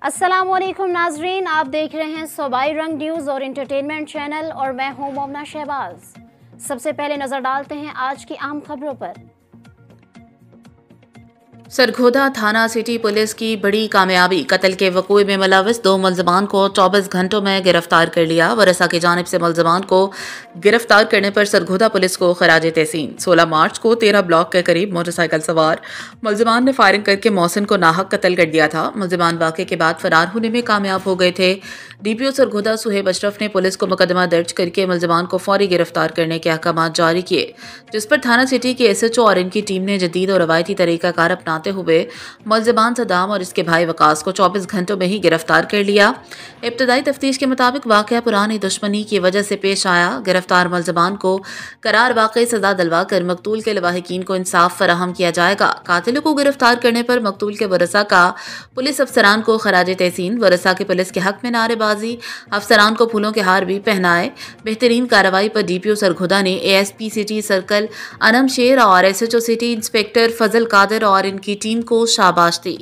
अस्सलामुअलैकुम नाजरीन, आप देख रहे हैं सूबाई रंग न्यूज़ और इंटरटेनमेंट चैनल और मैं हूं मोमना शहबाज। सबसे पहले नजर डालते हैं आज की अहम खबरों पर। सरगोधा थाना सिटी पुलिस की बड़ी कामयाबी, कत्ल के वक़ूए में मुलविस 2 मुलजमान को 24 घंटों में गिरफ्तार कर लिया। वरसा की जानिब से मुलजमान को गिरफ्तार करने पर सरगोधा पुलिस को खराज तहसीन। 16 मार्च को 13 ब्लॉक के करीब मोटरसाइकिल सवार मुलजमान ने फायरिंग करके मोहसिन को नाहक कत्ल कर दिया था। मुलजमान वाक़े के बाद फरार होने में कामयाब हो गए थे। DPO सरगोधा सुहेब अशरफ ने पुलिस को मुकदमा दर्ज करके मुलजमान को फौरी गिरफ्तार करने के अहकाम जारी किए, जिस पर थाना सिटी के SHO और इनकी टीम ने जदीद और रवायती तरीकाकार अपनाते हुए मुलजमान सदाम और इसके भाई वकास को 24 घंटों में ही गिरफ्तार कर लिया। इब्तदाई तफ्तीश के मुताबिक वाकया पुरानी दुश्मनी की वजह से पेश आया। गिरफ्तार मुलजमान को करार वाकई सजा दिलवा कर मकतूल के लवाहिकीन को इंसाफ फराहम किया जाएगा। कातिलों को गिरफ्तार करने पर मकतूल के वरसा का पुलिस अफसरान को खराज तहसीन। वरसा के पुलिस के हक में नारेबाजी, अफसरान को फूलों के हार भी पहनाए। बेहतरीन कार्रवाई पर DPO सरगोधा ने ASP सिटी सर्कल अनम शेर और SHO सिटी इंस्पेक्टर फजल कादिर और इनकी टीम को शाबाश दी।